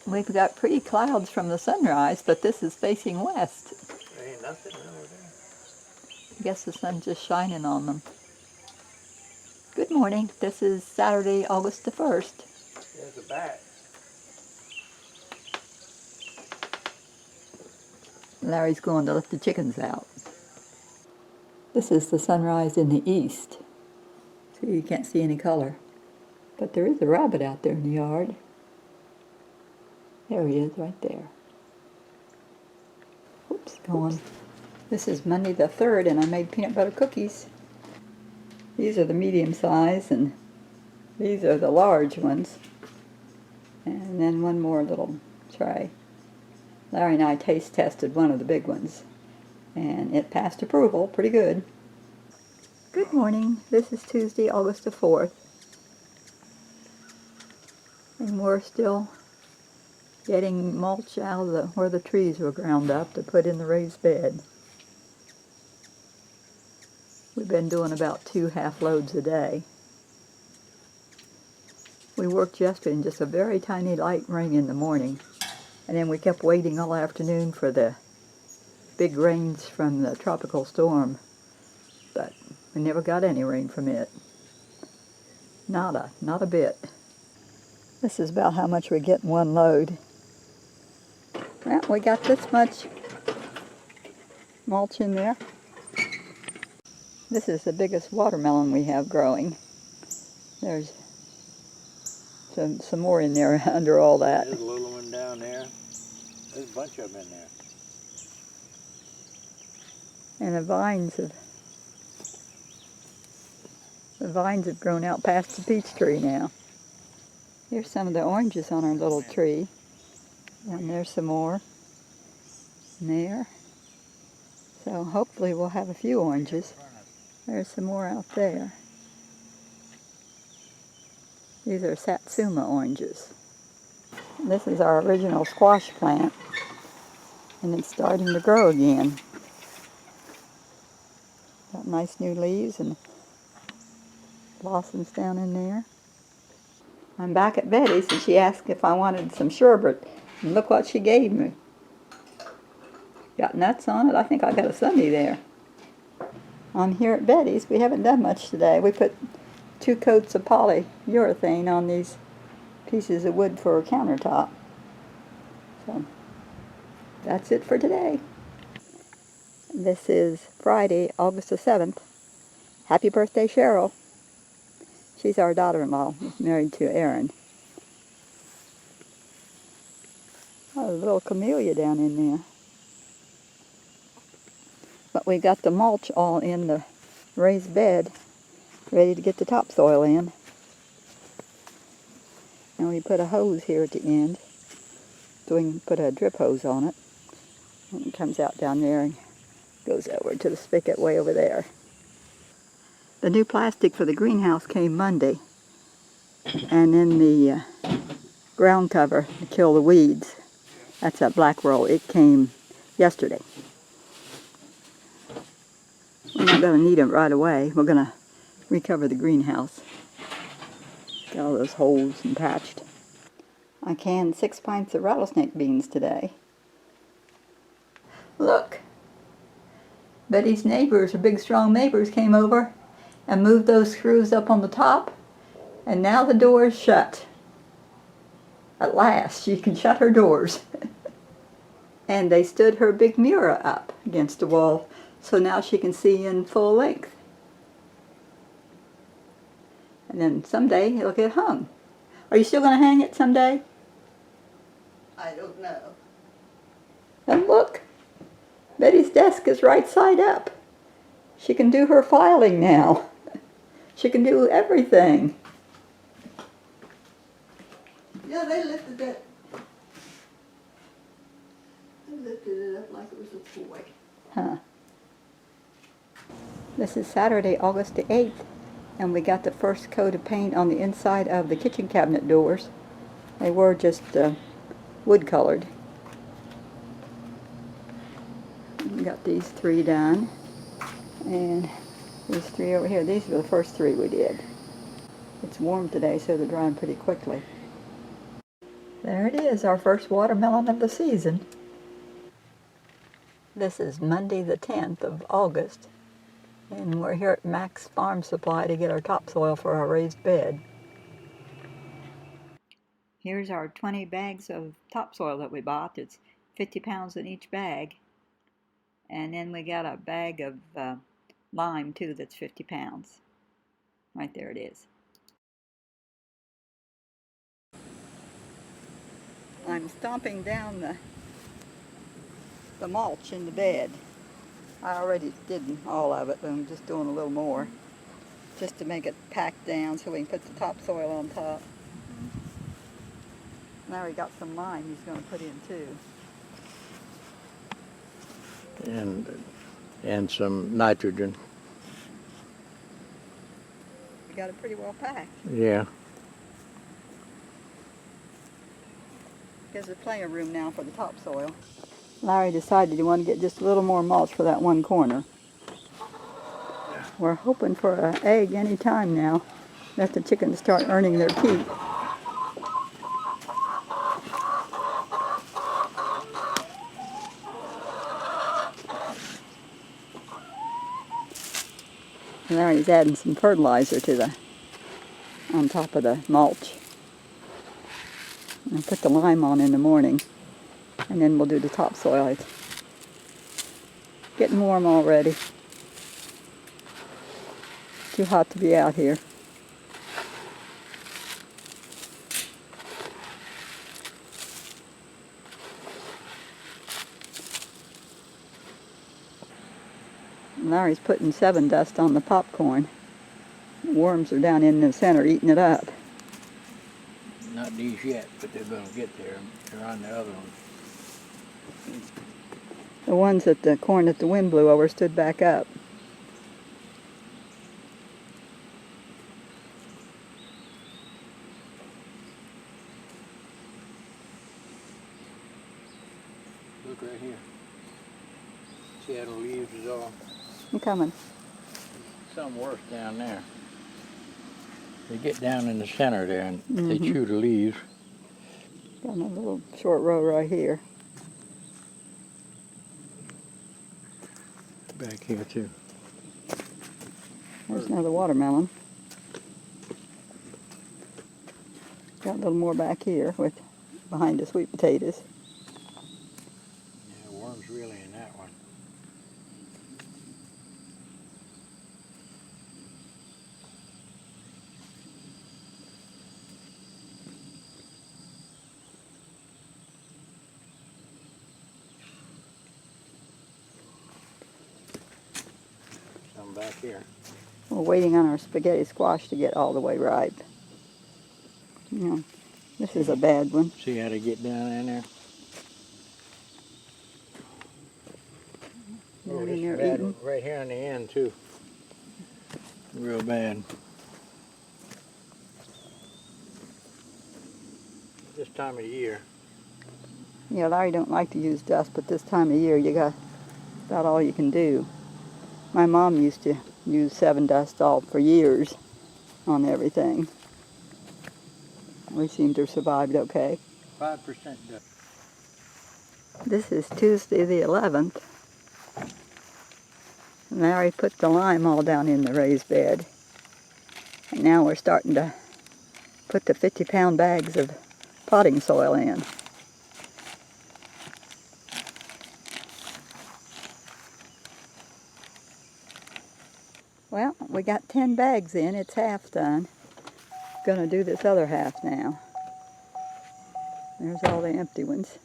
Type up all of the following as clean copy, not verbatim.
We've got pretty clouds from the sunrise, but this is facing west. There ain't nothing over there. I guess the sun's just shining on them. Good morning. This is Saturday, August the 1st. There's a bat. Larry's going to let the chickens out. This is the sunrise in the east. See, you can't see any color. But there is a rabbit out there in the yard. There he is, right there. Oops, going. This is Monday the 3rd, and I made peanut butter cookies. These are the medium size, and these are the large ones. And then one more little tray. Larry and I taste tested one of the big ones, and it passed approval pretty good. Good morning. This is Tuesday, August the 4th. And we're still getting mulch out of where the trees were ground up to put in the raised bed. We've been doing about 2 half loads a day. We worked yesterday in just a very tiny light rain in the morning, and then we kept waiting all afternoon for the big rains from the tropical storm, but we never got any rain from it. Not a bit. This is about how much we get in one load. Well, we got this much mulch in there. This is the biggest watermelon we have growing. There's some more in there under all that. There's a little one down there. There's a bunch of them in there. And the vines have grown out past the peach tree now. Here's some of the oranges on our little tree. And there's some more there. So hopefully we'll have a few oranges. There's some more out there. These are Satsuma oranges. This is our original squash plant, and it's starting to grow again. Got nice new leaves and blossoms down in there. I'm back at Betty's, and she asked if I wanted some sherbet, and look what she gave me. Got nuts on it. I think I got a sundae there. I'm here at Betty's. We haven't done much today. We put 2 coats of polyurethane on these pieces of wood for a countertop. So that's it for today. This is Friday, August the 7th. Happy birthday, Cheryl. She's our daughter-in-law, married to Aaron. Oh, a little camellia down in there. But we got the mulch all in the raised bed, ready to get the topsoil in. And we put a hose here at the end, so we can put a drip hose on it. And it comes out down there and goes over to the spigot way over there. The new plastic for the greenhouse came Monday, and then the ground cover to kill the weeds, that's that black roll, it came yesterday. We're not going to need it right away. We're going to recover the greenhouse. Got all those holes and patched. I canned 6 pints of rattlesnake beans today. Look! Betty's neighbors, her big strong neighbors, came over and moved those screws up on the top, and now the door is shut. At last, she can shut her doors. And they stood her big mirror up against the wall, so now she can see in full length. And then someday it'll get hung. Are you still going to hang it someday? I don't know. And look, Betty's desk is right side up. She can do her filing now. She can do everything. Yeah, they lifted it. They lifted it up like it was a toy. Huh. This is Saturday, August the 8th, and we got the first coat of paint on the inside of the kitchen cabinet doors. They were just wood colored. We got these 3 done, and these 3 over here. These are the first 3 we did. It's warm today, so they're drying pretty quickly. There it is, our first watermelon of the season. This is Monday the 10th of August, and we're here at Mac's Farm Supply to get our topsoil for our raised bed. Here's our 20 bags of topsoil that we bought. It's 50 pounds in each bag. And then we got a bag of lime too that's 50 pounds. Right there it is. I'm stomping down the mulch in the bed. I already did all of it, but I'm just doing a little more, just to make it packed down so we can put the topsoil on top. Now we got some lime he's going to put in too. And some nitrogen. We got it pretty well packed. Yeah. Gives us plenty of room now for the topsoil. Larry decided he wanted to get just a little more mulch for that one corner. We're hoping for an egg any time now. Let the chickens start earning their keep. Larry's adding some fertilizer to on top of the mulch. I'll put the lime on in the morning, and then we'll do the topsoil. It's getting warm already. Too hot to be out here. Larry's putting 7 dust on the popcorn. The worms are down in the center eating it up. Not these yet, but they're going to get there. They're on the other one. The ones that the corn that the wind blew over stood back up. Look right here. See how the leaves is all? I'm coming. Some worse down there. They get down in the center there and they chew the leaves. Got a little short row right here. Back here too. There's another watermelon. Got a little more back here behind the sweet potatoes. Yeah, worms really in that one. Some back here. We're waiting on our spaghetti squash to get all the way ripe. You know, this is a bad one. See how they get down in there? Down in there bad eating. right here on the end too. Real bad. This time of the year. Yeah, Larry don't like to use dust, but this time of year you got about all you can do. My mom used to use 7 dust all for years on everything. We seem to have survived okay. 5% dust. This is Tuesday the 11th. Larry put the lime all down in the raised bed. And now we're starting to put the 50-pound bags of potting soil in. Well, we got 10 bags in. It's half done. Gonna do this other half now. There's all the empty ones.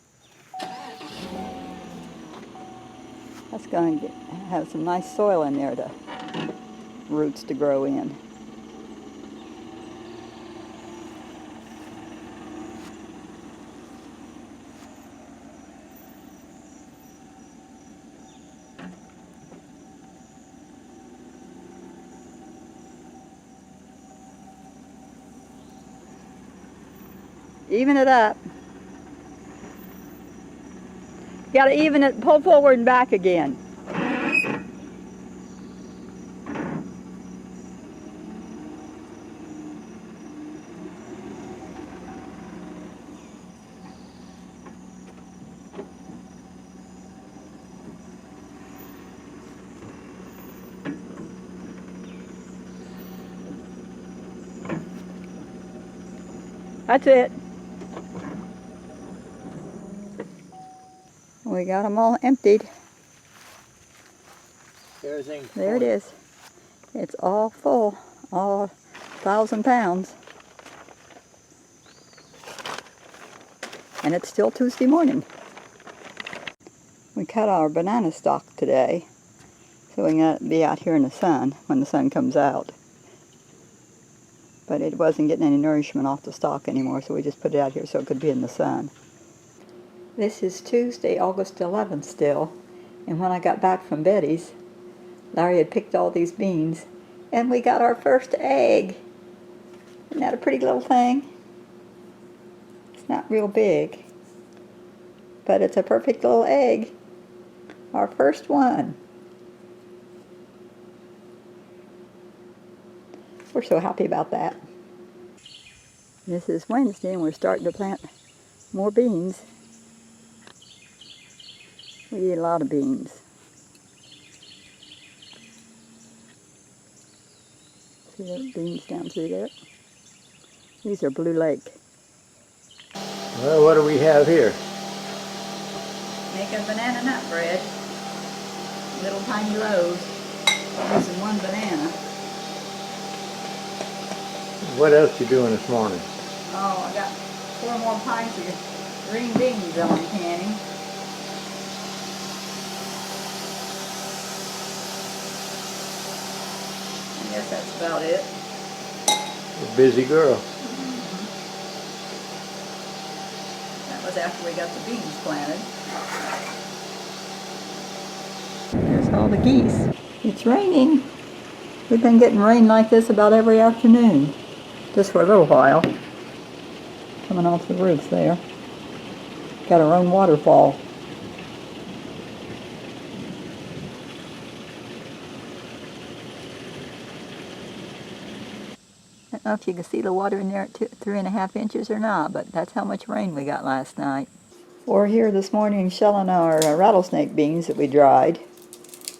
That's going to have some nice soil in there to roots to grow in. Even it up. You gotta even it, pull forward and back again. That's it. We got them all emptied. Everything's There it full. is. It's all full, all 1,000 pounds. And it's still Tuesday morning. We cut our banana stalk today, so we can be out here in the sun when the sun comes out. But it wasn't getting any nourishment off the stalk anymore, so we just put it out here so it could be in the sun. This is Tuesday, August 11th still, and when I got back from Betty's, Larry had picked all these beans, and we got our first egg. Isn't that a pretty little thing? It's not real big, but it's a perfect little egg. Our first one. We're so happy about that. This is Wednesday and we're starting to plant more beans. We eat a lot of beans. See those beans down through there? These are Blue Lake. Well, what do we have here? Making banana nut bread. Little tiny loaves. Using one banana. What else you doing this morning? Oh, I got 4 more pints of green beans I'm canning. I guess that's about it. A busy girl. That was after we got the beans planted. There's all the geese. It's raining. We've been getting rain like this about every afternoon. Just for a little while. Coming off the roof there. Got our own waterfall. I don't know if you can see the water in there at 3.5 inches or not, but that's how much rain we got last night. We're here this morning shelling our rattlesnake beans that we dried,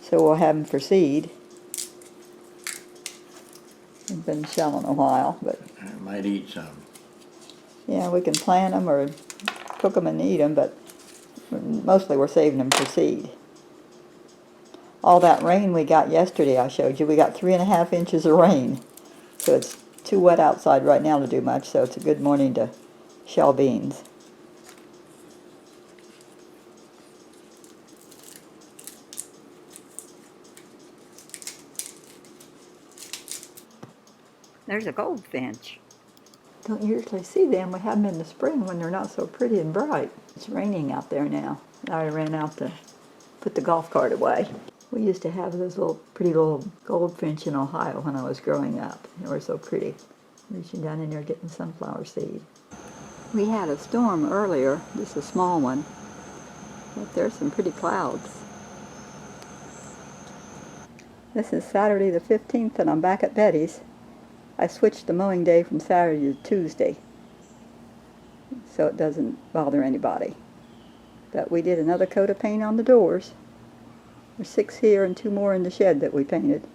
so we'll have them for seed. We've been shelling a while, but I might eat some. yeah, we can plant them or cook them and eat them, but mostly we're saving them for seed. All that rain we got yesterday I showed you, we got 3.5 inches of rain, so it's too wet outside right now to do much, so it's a good morning to shell beans. There's a goldfinch. Don't usually see them. We have them in the spring when they're not so pretty and bright. It's raining out there now. I ran out to put the golf cart away. We used to have those pretty little goldfinch in Ohio when I was growing up. They were so pretty. Reaching down in there getting sunflower seed. We had a storm earlier, just a small one, but there's some pretty clouds. This is Saturday the 15th and I'm back at Betty's. I switched the mowing day from Saturday to Tuesday, so it doesn't bother anybody. But we did another coat of paint on the doors. There's 6 here and 2 more in the shed that we painted.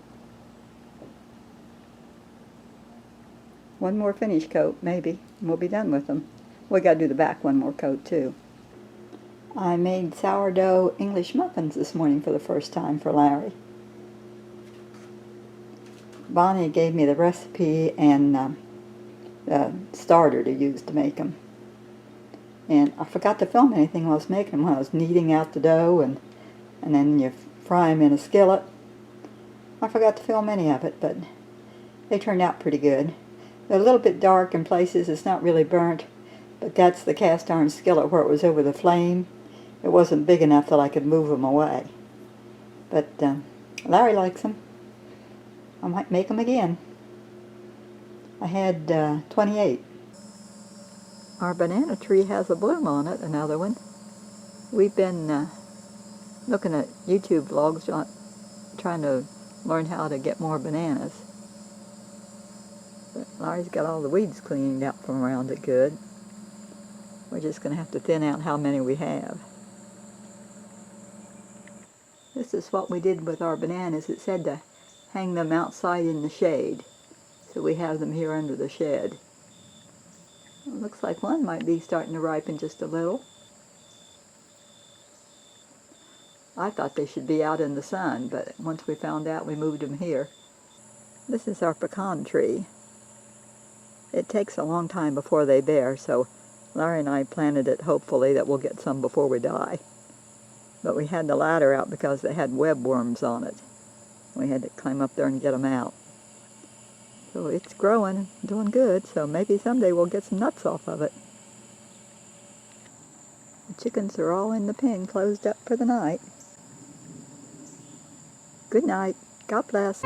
1 more finish coat, maybe, and we'll be done with them. We got to do the back 1 more coat, too. I made sourdough English muffins this morning for the first time for Larry. Bonnie gave me the recipe and the starter to use to make them. And I forgot to film anything while I was making them, when I was kneading out the dough and then you fry them in a skillet. I forgot to film any of it, but they turned out pretty good. They're a little bit dark in places. It's not really burnt, but that's the cast iron skillet where it was over the flame. It wasn't big enough that I could move them away. But Larry likes them. I might make them again. I had 28. Our banana tree has a bloom on it, another one. We've been looking at YouTube vlogs trying to learn how to get more bananas. But Larry's got all the weeds cleaned out from around it good. We're just going to have to thin out how many we have. This is what we did with our bananas. It said to hang them outside in the shade. So we have them here under the shed. Looks like one might be starting to ripen just a little. I thought they should be out in the sun, but once we found out, we moved them here. This is our pecan tree. It takes a long time before they bear, so Larry and I planted it hopefully that we'll get some before we die. But we had the ladder out because it had webworms on it. We had to climb up there and get them out. So it's growing, doing good, so maybe someday we'll get some nuts off of it. The chickens are all in the pen, closed up for the night. Good night. God bless.